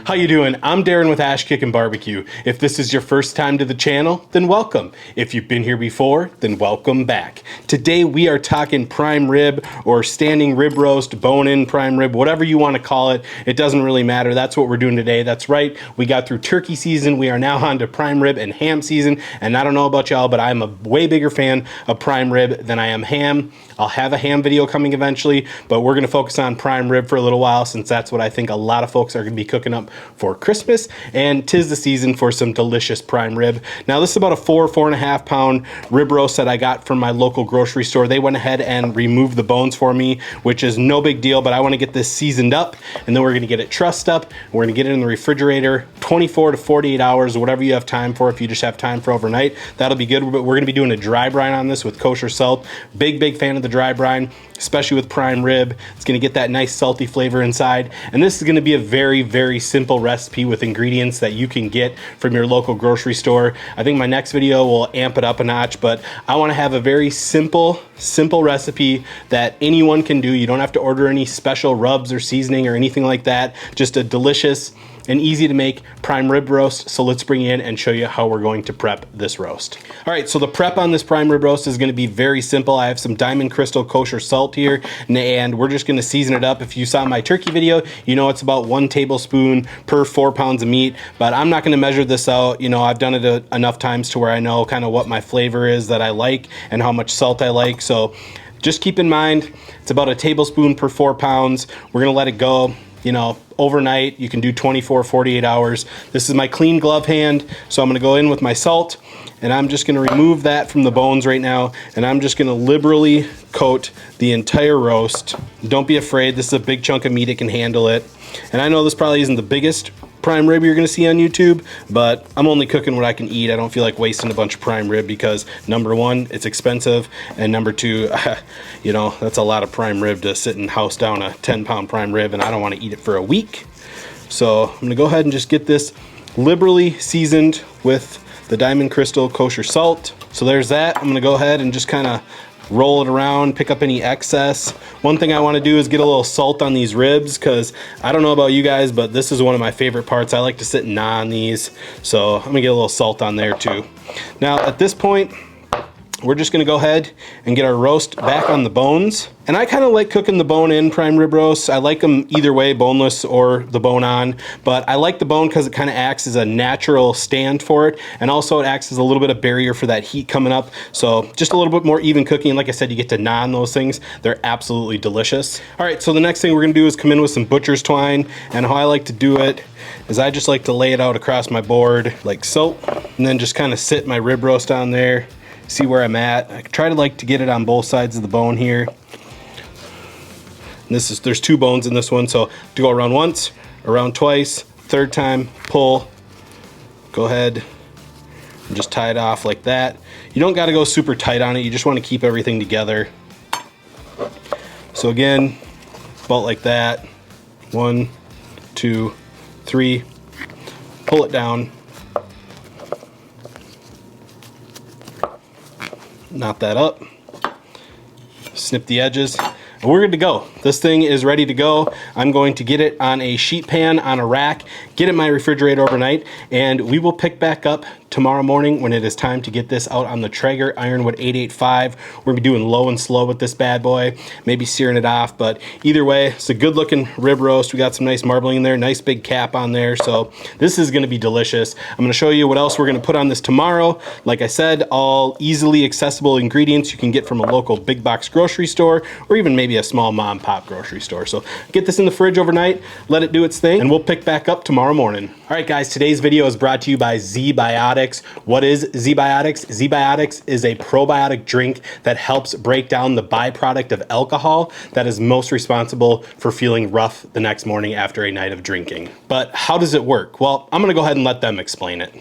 How you doing? I'm Darren with Kickin Barbecue. If this is your first time to the channel, then welcome. If you've been here before, then welcome back. Today we are talking prime rib or standing rib roast, bone-in prime rib, whatever you want to call it. It doesn't really matter. That's what we're doing today. That's right. We got through turkey season. We are now on to prime rib and ham season. And I don't know about y'all, but I'm a way bigger fan of prime rib than I am ham. I'll have a ham video coming eventually, but we're going to focus on prime rib for a little while since that's what I think a lot of folks are going to be cooking up for Christmas, and 'tis the season for some delicious prime rib. Now this is about a 4.5 pound rib roast that I got from my local grocery store. They went ahead and removed the bones for me, which is no big deal, but I want to get this seasoned up, and then we're going to get it trussed up. We're going to get it in the refrigerator 24 to 48 hours, whatever you have time for. If you just have time for overnight, that'll be good. But we're going to be doing a dry brine on this with kosher salt. Big fan of the dry brine, especially with prime rib. It's going to get that nice salty flavor inside, and this is going to be a very simple recipe with ingredients that you can get from your local grocery store. I think my next video will amp it up a notch, but I want to have a very simple recipe that anyone can do. You don't have to order any special rubs or seasoning or anything like that. Just a delicious and easy to make prime rib roast. So let's bring you in and show you how we're going to prep this roast. All right, so the prep on this prime rib roast is going to be very simple. I have some Diamond Crystal Kosher Salt here, and we're just going to season it up. If you saw my turkey video, you know it's about 1 tablespoon per 4 pounds of meat, but I'm not going to measure this out. You know, I've done it enough times to where I know kind of what my flavor is that I like and how much salt I like. So just keep in mind, it's about a tablespoon per 4 pounds. We're going to let it go, you know, overnight. You can do 24, 48 hours. This is my clean glove hand, so I'm gonna go in with my salt, and I'm just gonna remove that from the bones right now, and I'm just gonna liberally coat the entire roast. Don't be afraid, this is a big chunk of meat, it can handle it. And I know this probably isn't the biggest prime rib you're gonna see on YouTube, but I'm only cooking what I can eat. I don't feel like wasting a bunch of prime rib because number one, it's expensive, and number two, you know, that's a lot of prime rib to sit and house down a 10-pound prime rib, and I don't want to eat it for a week. So I'm gonna go ahead and just get this liberally seasoned with the Diamond Crystal Kosher Salt. So there's that. I'm gonna go ahead and just kind of roll it around, pick up any excess. One thing I want to do is get a little salt on these ribs, because I don't know about you guys, but this is one of my favorite parts. I like to sit and gnaw on these, so I'm gonna get a little salt on there too. Now at this point, we're just gonna go ahead and get our roast back on the bones. And I kind of like cooking the bone-in prime rib roasts. I like them either way, boneless or the bone-on. But I like the bone because it kind of acts as a natural stand for it. And also it acts as a little bit of barrier for that heat coming up. So just a little bit more even cooking. Like I said, you get to gnaw on those things. They're absolutely delicious. All right, so the next thing we're gonna do is come in with some butcher's twine. And how I like to do it is I just like to lay it out across my board like so. And then just kind of sit my rib roast on there. See where I'm at. I try to like to get it on both sides of the bone here. And there's 2 bones in this one, so to go around once, around twice, third time, pull, go ahead and just tie it off like that. You don't gotta go super tight on it, you just wanna keep everything together. So again, about like that. 1, 2, 3, pull it down. Knot that up, snip the edges, and we're good to go. This thing is ready to go. I'm going to get it on a sheet pan on a rack, get it in my refrigerator overnight, and we will pick back up tomorrow morning when it is time to get this out on the Traeger Ironwood 885. We're gonna be doing low and slow with this bad boy, maybe searing it off, but either way, it's a good looking rib roast. We got some nice marbling in there, nice big cap on there, so this is gonna be delicious. I'm gonna show you what else we're gonna put on this tomorrow. Like I said, all easily accessible ingredients you can get from a local big box grocery store, or even maybe a small mom and pop grocery store. So get this in the fridge overnight, let it do its thing, and we'll pick back up tomorrow morning. All right guys, today's video is brought to you by ZBiotics. What is ZBiotics? ZBiotics is a probiotic drink that helps break down the byproduct of alcohol that is most responsible for feeling rough the next morning after a night of drinking. But how does it work? Well, I'm gonna go ahead and let them explain it.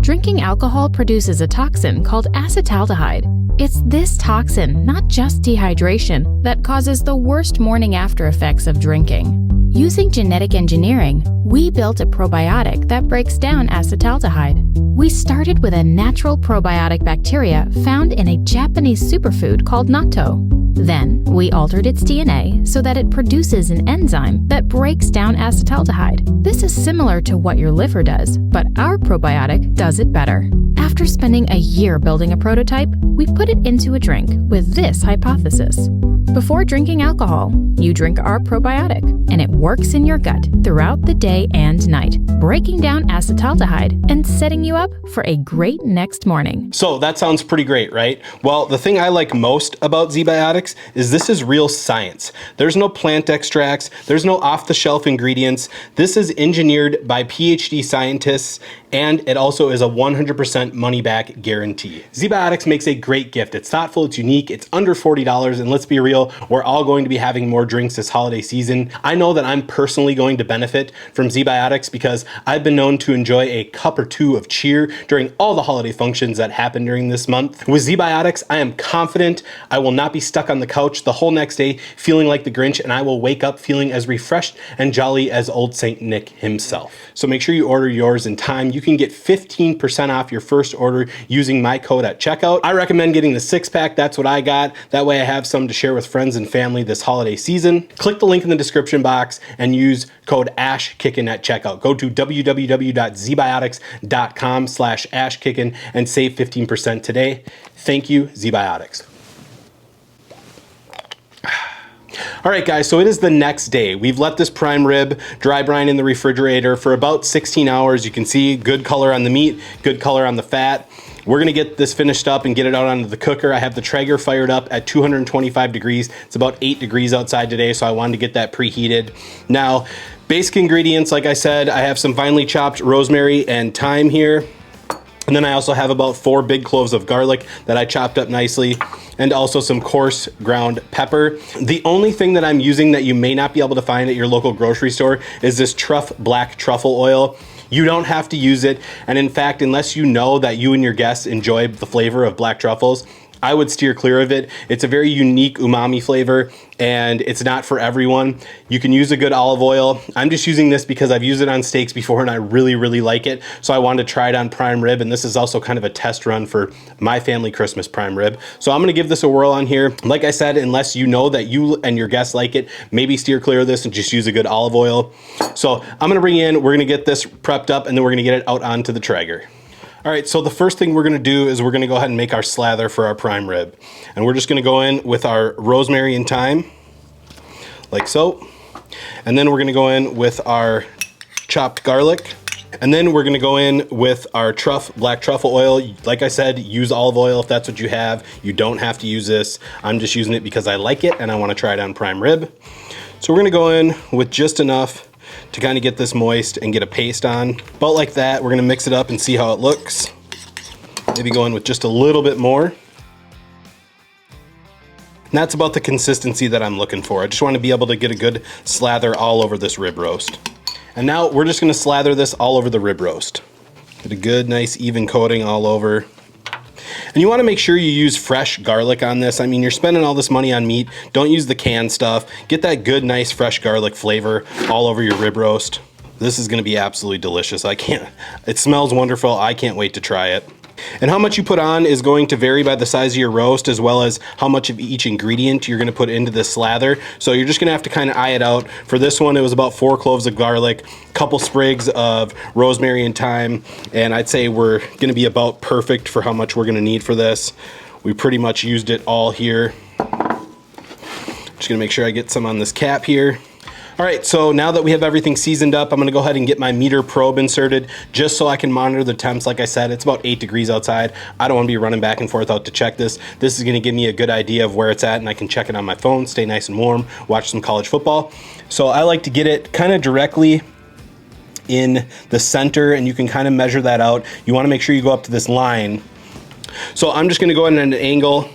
Drinking alcohol produces a toxin called acetaldehyde. It's this toxin, not just dehydration, that causes the worst morning after effects of drinking. Using genetic engineering, we built a probiotic that breaks down acetaldehyde. We started with a natural probiotic bacteria found in a Japanese superfood called natto. Then, we altered its DNA so that it produces an enzyme that breaks down acetaldehyde. This is similar to what your liver does, but our probiotic does it better. After spending a year building a prototype, we put it into a drink with this hypothesis. Before drinking alcohol, you drink our probiotic, and it works in your gut throughout the day and night, breaking down acetaldehyde and setting you up for a great next morning. So that sounds pretty great, right? Well, the thing I like most about ZBiotics is this is real science. There's no plant extracts, there's no off-the-shelf ingredients. This is engineered by PhD scientists, and it also is a 100% money-back guarantee. ZBiotics makes a great gift. It's thoughtful, it's unique, it's under $40, and let's be real, we're all going to be having more drinks this holiday season. I know that I'm personally going to benefit from ZBiotics because I've been known to enjoy a cup or two of cheer during all the holiday functions that happen during this month. With ZBiotics, I am confident I will not be stuck on the couch the whole next day feeling like the Grinch, and I will wake up feeling as refreshed and jolly as old Saint Nick himself. So make sure you order yours in time. You can get 15% off your first order using my code at checkout. I recommend getting the 6-pack. That's what I got. That way I have some to share with friends and family this holiday season. Click the link in the description box and use code ASHKICKIN at checkout. Go to www.zbiotics.com/ASHKICKIN and save 15% today. Thank you, ZBiotics. All right, guys, so it is the next day. We've let this prime rib dry brine in the refrigerator for about 16 hours. You can see good color on the meat, good color on the fat. We're gonna get this finished up and get it out onto the cooker. I have the Traeger fired up at 225 degrees. It's about 8 degrees outside today, so I wanted to get that preheated. Now, basic ingredients, like I said, I have some finely chopped rosemary and thyme here. And then I also have about 4 big cloves of garlic that I chopped up nicely, and also some coarse ground pepper. The only thing that I'm using that you may not be able to find at your local grocery store is this black truffle oil. You don't have to use it, and in fact, unless you know that you and your guests enjoy the flavor of black truffles, I would steer clear of it. It's a very unique umami flavor, and it's not for everyone. You can use a good olive oil. I'm just using this because I've used it on steaks before and I really, really like it. So I wanted to try it on prime rib, and this is also kind of a test run for my family Christmas prime rib. So I'm gonna give this a whirl on here. Like I said, unless you know that you and your guests like it, maybe steer clear of this and just use a good olive oil. So I'm gonna we're gonna get this prepped up, and then we're gonna get it out onto the Traeger. All right, so the first thing we're gonna do is we're gonna go ahead and make our slather for our prime rib. And we're just gonna go in with our rosemary and thyme, like so. And then we're gonna go in with our chopped garlic. And then we're gonna go in with our black truffle oil. Like I said, use olive oil if that's what you have. You don't have to use this. I'm just using it because I like it and I wanna try it on prime rib. So we're gonna go in with just enough to kind of get this moist and get a paste on. About like that. We're gonna mix it up and see how it looks. Maybe go in with just a little bit more. And that's about the consistency that I'm looking for. I just want to be able to get a good slather all over this rib roast. And now we're just gonna slather this all over the rib roast. Get a good, nice, even coating all over. And you wanna make sure you use fresh garlic on this. I mean, you're spending all this money on meat. Don't use the canned stuff. Get that good, nice, fresh garlic flavor all over your rib roast. This is gonna be absolutely delicious. It smells wonderful. I can't wait to try it. And how much you put on is going to vary by the size of your roast, as well as how much of each ingredient you're gonna put into this slather. So you're just gonna have to kind of eye it out. For this one, it was about 4 cloves of garlic, couple sprigs of rosemary and thyme, and I'd say we're gonna be about perfect for how much we're gonna need for this. We pretty much used it all here. Just gonna make sure I get some on this cap here. All right, so now that we have everything seasoned up, I'm gonna go ahead and get my meter probe inserted just so I can monitor the temps. Like I said, it's about 8 degrees outside. I don't wanna be running back and forth out to check this. This is gonna give me a good idea of where it's at, and I can check it on my phone, stay nice and warm, watch some college football. So I like to get it kind of directly in the center, and you can kind of measure that out. You wanna make sure you go up to this line. So I'm just gonna go in at an angle,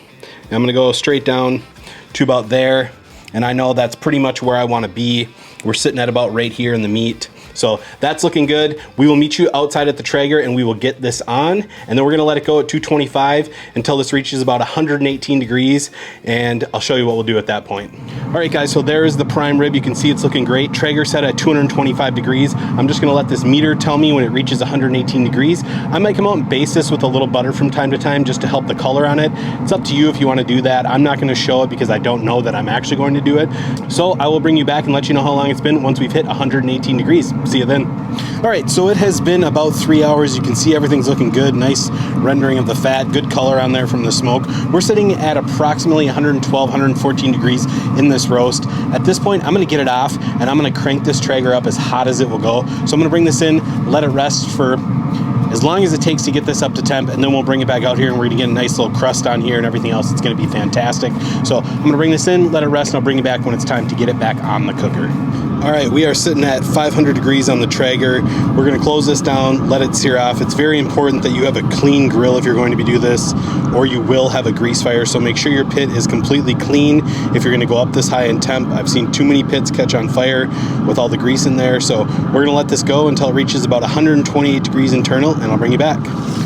and I'm gonna go straight down to about there. And I know that's pretty much where I want to be. We're sitting at about right here in the meat. So that's looking good. We will meet you outside at the Traeger and we will get this on, and then we're gonna let it go at 225 until this reaches about 118 degrees, and I'll show you what we'll do at that point. All right guys, so there is the prime rib. You can see it's looking great. Traeger set at 225 degrees. I'm just gonna let this meter tell me when it reaches 118 degrees. I might come out and baste this with a little butter from time to time just to help the color on it. It's up to you if you wanna do that. I'm not gonna show it because I don't know that I'm actually going to do it. So I will bring you back and let you know how long it's been once we've hit 118 degrees. See you then. All right, so it has been about 3 hours. You can see everything's looking good. Nice rendering of the fat, good color on there from the smoke. We're sitting at approximately 112, 114 degrees in this roast. At this point, I'm gonna get it off and I'm gonna crank this Traeger up as hot as it will go. So I'm gonna bring this in, let it rest for as long as it takes to get this up to temp, and then we'll bring it back out here and we're gonna get a nice little crust on here and everything else. It's gonna be fantastic. So I'm gonna bring this in, let it rest, and I'll bring it back when it's time to get it back on the cooker. All right, we are sitting at 500 degrees on the Traeger. We're gonna close this down, let it sear off. It's very important that you have a clean grill if you're going to do this, or you will have a grease fire. So make sure your pit is completely clean if you're gonna go up this high in temp. I've seen too many pits catch on fire with all the grease in there. So we're gonna let this go until it reaches about 128 degrees internal, and I'll bring you back.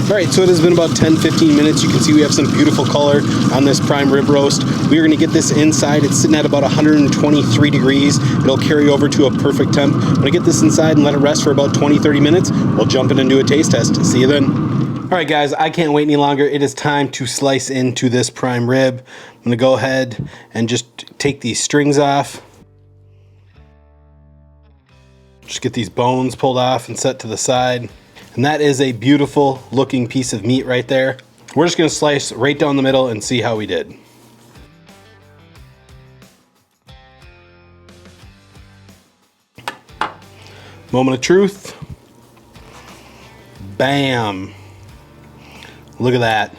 All right, so it has been about 10-15 minutes. You can see we have some beautiful color on this prime rib roast. We are gonna get this inside. It's sitting at about 123 degrees. It'll carry over to a perfect temp. I'm gonna get this inside and let it rest for about 20-30 minutes. We'll jump in and do a taste test. See you then. All right guys, I can't wait any longer. It is time to slice into this prime rib. I'm gonna go ahead and just take these strings off. Just get these bones pulled off and set to the side. And that is a beautiful looking piece of meat right there. We're just gonna slice right down the middle and see how we did. Moment of truth. Bam. Look at that.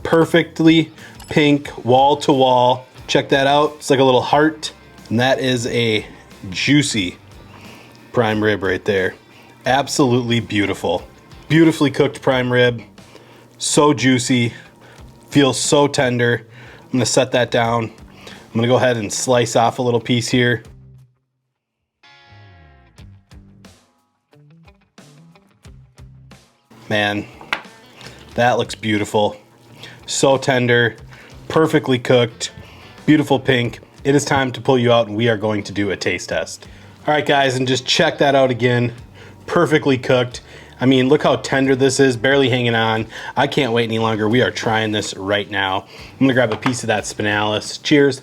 Perfectly pink, wall to wall. Check that out. It's like a little heart. And that is a juicy prime rib right there. Absolutely beautiful. Beautifully cooked prime rib. So juicy. Feels so tender. I'm gonna set that down. I'm gonna go ahead and slice off a little piece here. Man, that looks beautiful. So tender, perfectly cooked, beautiful pink. It is time to pull you out and we are going to do a taste test. All right guys, and just check that out again. Perfectly cooked. I mean, look how tender this is, barely hanging on. I can't wait any longer. We are trying this right now. I'm gonna grab a piece of that spinalis. Cheers.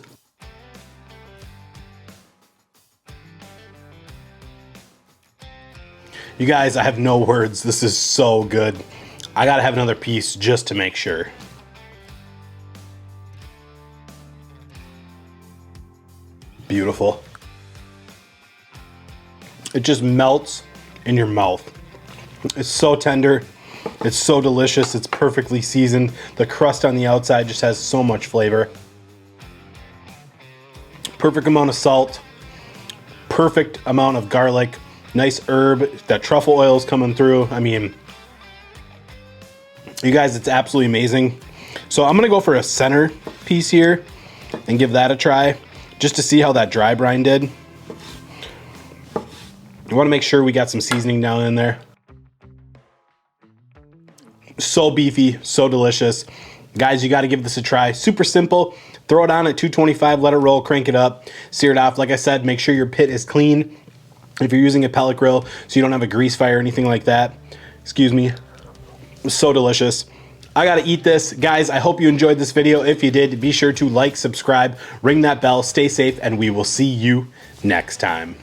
You guys, I have no words. This is so good. I gotta have another piece just to make sure. Beautiful. It just melts in your mouth. It's so tender. It's so delicious. It's perfectly seasoned. The crust on the outside just has so much flavor. Perfect amount of salt. Perfect amount of garlic. Nice herb. That truffle oil is coming through. I mean, you guys, it's absolutely amazing. So I'm gonna go for a center piece here and give that a try just to see how that dry brine did. You wanna make sure we got some seasoning down in there. So beefy, so delicious. Guys, you gotta give this a try. Super simple. Throw it on at 225, let it roll, crank it up, sear it off. Like I said, make sure your pit is clean. If you're using a pellet grill, so you don't have a grease fire or anything like that. Excuse me. So delicious. I gotta eat this. Guys, I hope you enjoyed this video. If you did, be sure to like, subscribe, ring that bell, stay safe, and we will see you next time.